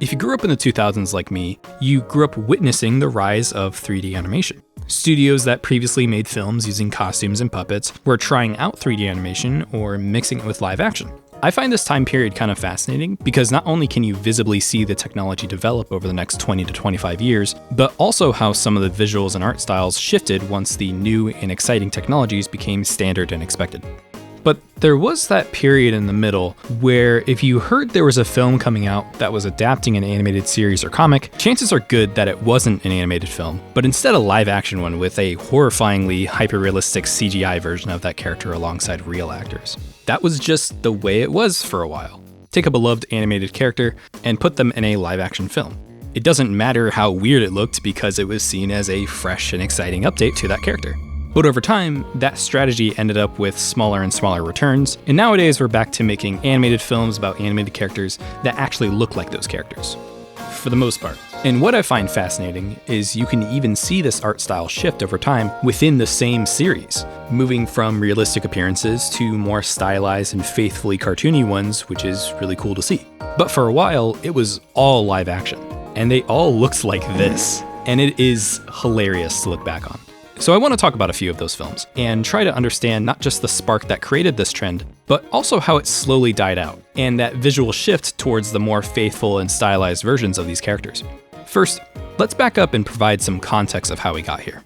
If you grew up in the 2000s like me, you grew up witnessing the rise of 3D animation. Studios that previously made films using costumes and puppets were trying out 3D animation or mixing it with live action. I find this time period kind of fascinating because not only can you visibly see the technology develop over the next 20 to 25 years, but also how some of the visuals and art styles shifted once the new and exciting technologies became standard and expected. But there was that period in the middle where if you heard there was a film coming out that was adapting an animated series or comic, chances are good that it wasn't an animated film, but instead a live action one with a horrifyingly hyper-realistic CGI version of that character alongside real actors. That was just the way it was for a while. Take a beloved animated character and put them in a live action film. It doesn't matter how weird it looked because it was seen as a fresh and exciting update to that character. But over time, that strategy ended up with smaller and smaller returns, and nowadays we're back to making animated films about animated characters that actually look like those characters, for the most part. And what I find fascinating is you can even see this art style shift over time within the same series, moving from realistic appearances to more stylized and faithfully cartoony ones, which is really cool to see. But for a while, it was all live action, and they all looked like this, and it is hilarious to look back on. So I want to talk about a few of those films and try to understand not just the spark that created this trend, but also how it slowly died out and that visual shift towards the more faithful and stylized versions of these characters. First, let's back up and provide some context of how we got here.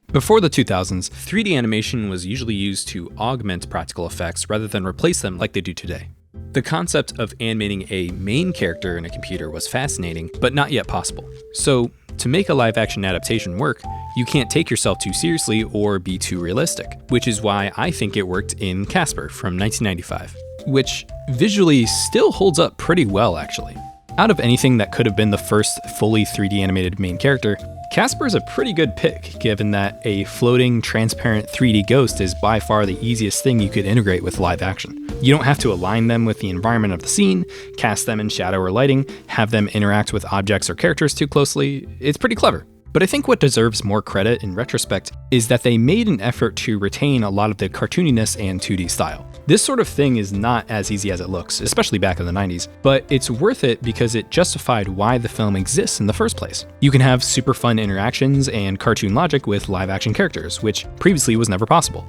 Before the 2000s, 3D animation was usually used to augment practical effects rather than replace them like they do today. The concept of animating a main character in a computer was fascinating, but not yet possible. So, to make a live-action adaptation work, you can't take yourself too seriously or be too realistic, which is why I think it worked in Casper from 1995, which visually still holds up pretty well, actually. Out of anything that could have been the first fully 3D animated main character, Casper is a pretty good pick, given that a floating, transparent 3D ghost is by far the easiest thing you could integrate with live action. You don't have to align them with the environment of the scene, cast them in shadow or lighting, have them interact with objects or characters too closely. It's pretty clever. But I think what deserves more credit in retrospect is that they made an effort to retain a lot of the cartooniness and 2D style. This sort of thing is not as easy as it looks, especially back in the 90s, but it's worth it because it justified why the film exists in the first place. You can have super fun interactions and cartoon logic with live action characters, which previously was never possible.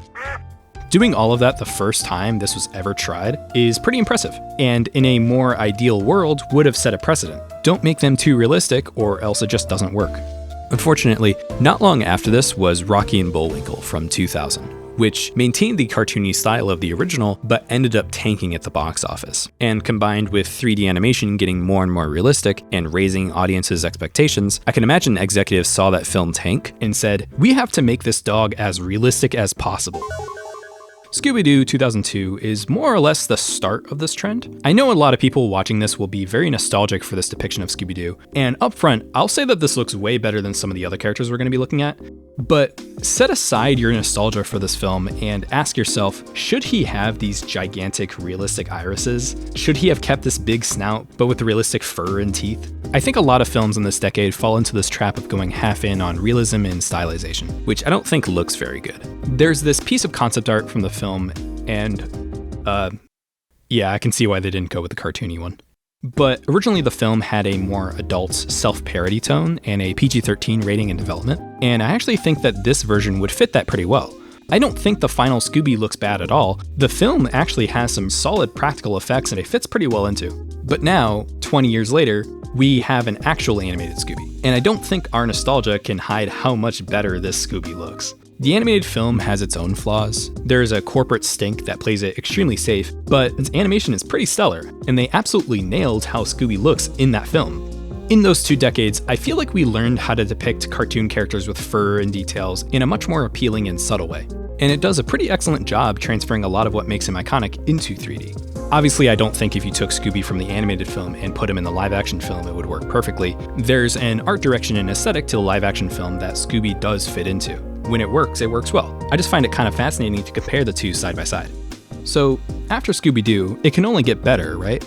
Doing all of that the first time this was ever tried is pretty impressive, and in a more ideal world would have set a precedent. Don't make them too realistic or else it just doesn't work. Unfortunately, not long after this was Rocky and Bullwinkle from 2000, which maintained the cartoony style of the original but ended up tanking at the box office. And combined with 3D animation getting more and more realistic and raising audiences' expectations, I can imagine executives saw that film tank and said, "We have to make this dog as realistic as possible." Scooby-Doo 2002 is more or less the start of this trend. I know a lot of people watching this will be very nostalgic for this depiction of Scooby-Doo, and up front, I'll say that this looks way better than some of the other characters we're going to be looking at, but set aside your nostalgia for this film and ask yourself, should he have these gigantic realistic irises? Should he have kept this big snout, but with the realistic fur and teeth? I think a lot of films in this decade fall into this trap of going half in on realism and stylization, which I don't think looks very good. There's this piece of concept art from the film, and yeah, I can see why they didn't go with the cartoony one. But originally the film had a more adult self-parody tone and a PG-13 rating in development, and I actually think that this version would fit that pretty well. I don't think the final Scooby looks bad at all. The film actually has some solid practical effects and it fits pretty well into. But now, 20 years later, we have an actual animated Scooby, and I don't think our nostalgia can hide how much better this Scooby looks. The animated film has its own flaws. There's a corporate stink that plays it extremely safe, but its animation is pretty stellar, and they absolutely nailed how Scooby looks in that film. In those 2 decades, I feel like we learned how to depict cartoon characters with fur and details in a much more appealing and subtle way. And it does a pretty excellent job transferring a lot of what makes him iconic into 3D. Obviously, I don't think if you took Scooby from the animated film and put him in the live-action film, it would work perfectly. There's an art direction and aesthetic to the live-action film that Scooby does fit into. When it works well. I just find it kind of fascinating to compare the two side by side. So, after Scooby-Doo, it can only get better, right?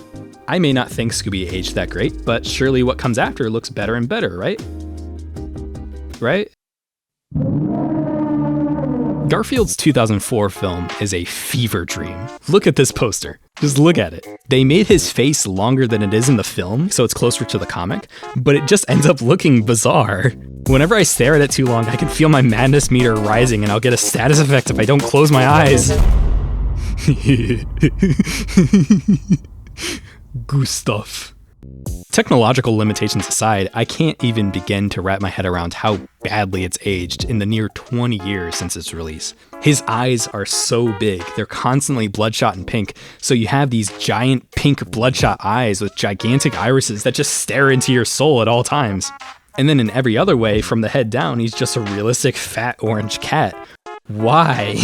I may not think Scooby aged that great, but surely what comes after looks better and better, right? Right? Garfield's 2004 film is a fever dream. Look at this poster. Just look at it. They made his face longer than it is in the film, so it's closer to the comic, but it just ends up looking bizarre. Whenever I stare at it too long, I can feel my madness meter rising, and I'll get a status effect if I don't close my eyes. Gustav. Technological limitations aside, I can't even begin to wrap my head around how badly it's aged in the near 20 years since its release. His eyes are so big, they're constantly bloodshot and pink, so you have these giant pink bloodshot eyes with gigantic irises that just stare into your soul at all times. And then in every other way, from the head down, he's just a realistic fat orange cat. Why?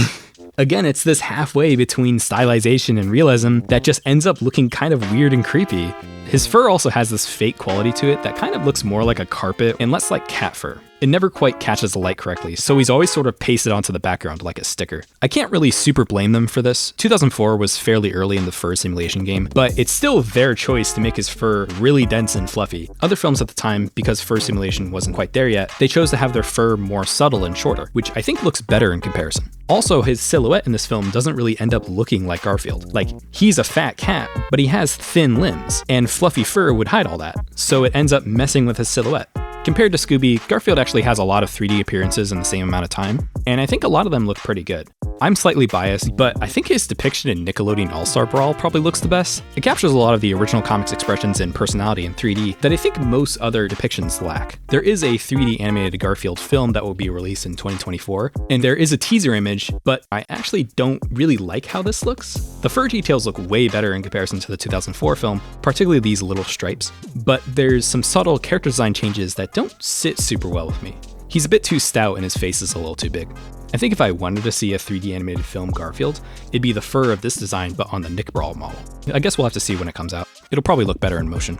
Again, it's this halfway between stylization and realism that just ends up looking kind of weird and creepy. His fur also has this fake quality to it that kind of looks more like a carpet and less like cat fur. It never quite catches the light correctly, so he's always sort of pasted onto the background like a sticker. I can't really super blame them for this. 2004 was fairly early in the fur simulation game, but it's still their choice to make his fur really dense and fluffy. Other films at the time, because fur simulation wasn't quite there yet, they chose to have their fur more subtle and shorter, which I think looks better in comparison. Also, his silhouette in this film doesn't really end up looking like Garfield. Like, he's a fat cat, but he has thin limbs, and fluffy fur would hide all that, so it ends up messing with his silhouette. Compared to Scooby, Garfield actually has a lot of 3D appearances in the same amount of time, and I think a lot of them look pretty good. I'm slightly biased, but I think his depiction in Nickelodeon All-Star Brawl probably looks the best. It captures a lot of the original comics expressions and personality in 3D that I think most other depictions lack. There is a 3D animated Garfield film that will be released in 2024, and there is a teaser image, but I actually don't really like how this looks. The fur details look way better in comparison to the 2004 film, particularly these little stripes, but there's some subtle character design changes that don't sit super well with me. He's a bit too stout and his face is a little too big. I think if I wanted to see a 3D animated film Garfield, it'd be the fur of this design but on the Nick Brawl model. I guess we'll have to see when it comes out. It'll probably look better in motion.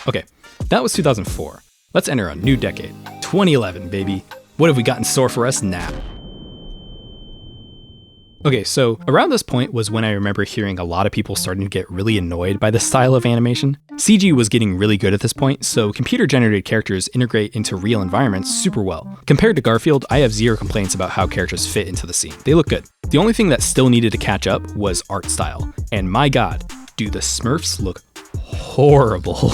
Okay, that was 2004. Let's enter a new decade. 2011, baby. What have we got in store for us now? Okay, so around this point was when I remember hearing a lot of people starting to get really annoyed by the style of animation. CG was getting really good at this point, so computer-generated characters integrate into real environments super well. Compared to Garfield, I have zero complaints about how characters fit into the scene. They look good. The only thing that still needed to catch up was art style. And my god, do the Smurfs look horrible.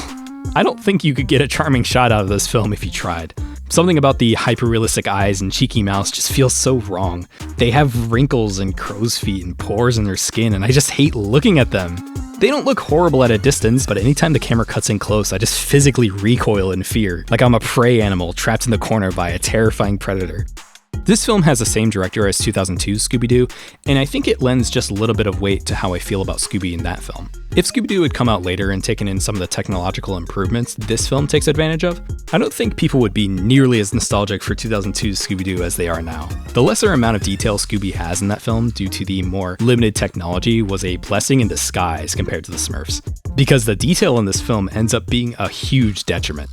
I don't think you could get a charming shot out of this film if you tried. Something about the hyper-realistic eyes and cheeky mouths just feels so wrong. They have wrinkles and crow's feet and pores in their skin, and I just hate looking at them. They don't look horrible at a distance, but anytime the camera cuts in close, I just physically recoil in fear, like I'm a prey animal trapped in the corner by a terrifying predator. This film has the same director as 2002's Scooby-Doo, and I think it lends just a little bit of weight to how I feel about Scooby in that film. If Scooby-Doo had come out later and taken in some of the technological improvements this film takes advantage of, I don't think people would be nearly as nostalgic for 2002's Scooby-Doo as they are now. The lesser amount of detail Scooby has in that film due to the more limited technology was a blessing in disguise compared to the Smurfs, because the detail in this film ends up being a huge detriment.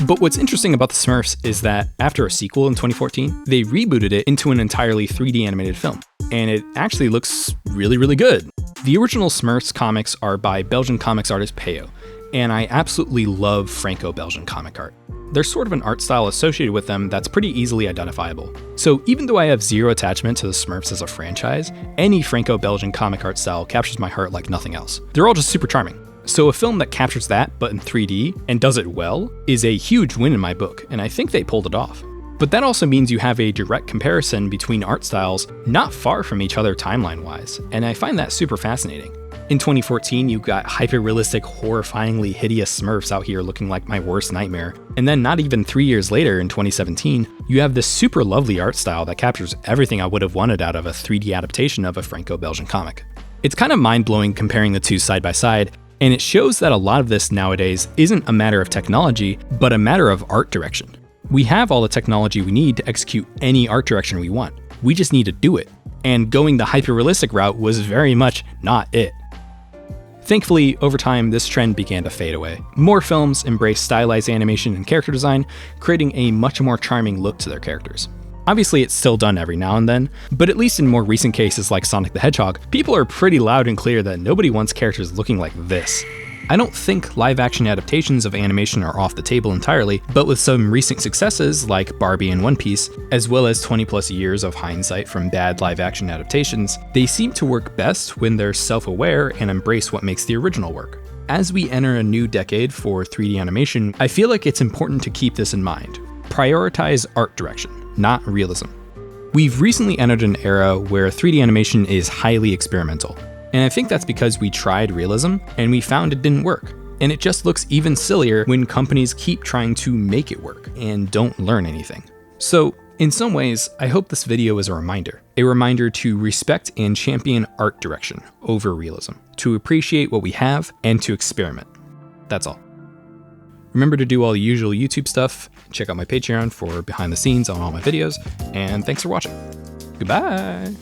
But what's interesting about the Smurfs is that after a sequel in 2014, they rebooted it into an entirely 3D animated film, and it actually looks really, really good. The original Smurfs comics are by Belgian comics artist Peyo, and I absolutely love Franco-Belgian comic art. There's sort of an art style associated with them that's pretty easily identifiable. So even though I have zero attachment to the Smurfs as a franchise, any Franco-Belgian comic art style captures my heart like nothing else. They're all just super charming. So a film that captures that, but in 3D, and does it well, is a huge win in my book, and I think they pulled it off. But that also means you have a direct comparison between art styles not far from each other timeline-wise, and I find that super fascinating. In 2014, you got hyper-realistic, horrifyingly hideous Smurfs out here looking like my worst nightmare, and then not even 3 years later, in 2017, you have this super lovely art style that captures everything I would have wanted out of a 3D adaptation of a Franco-Belgian comic. It's kind of mind-blowing comparing the two side by side, and it shows that a lot of this nowadays isn't a matter of technology, but a matter of art direction. We have all the technology we need to execute any art direction we want. We just need to do it. And going the hyper-realistic route was very much not it. Thankfully, over time, this trend began to fade away. More films embrace stylized animation and character design, creating a much more charming look to their characters. Obviously, it's still done every now and then, but at least in more recent cases like Sonic the Hedgehog, people are pretty loud and clear that nobody wants characters looking like this. I don't think live-action adaptations of animation are off the table entirely, but with some recent successes like Barbie and One Piece, as well as 20+ years of hindsight from bad live-action adaptations, they seem to work best when they're self-aware and embrace what makes the original work. As we enter a new decade for 3D animation, I feel like it's important to keep this in mind. Prioritize art direction, not realism. We've recently entered an era where 3D animation is highly experimental. And I think that's because we tried realism and we found it didn't work. And it just looks even sillier when companies keep trying to make it work and don't learn anything. So in some ways, I hope this video is a reminder to respect and champion art direction over realism, to appreciate what we have and to experiment. That's all. Remember to do all the usual YouTube stuff, check out my Patreon for behind the scenes on all my videos, and thanks for watching. Goodbye!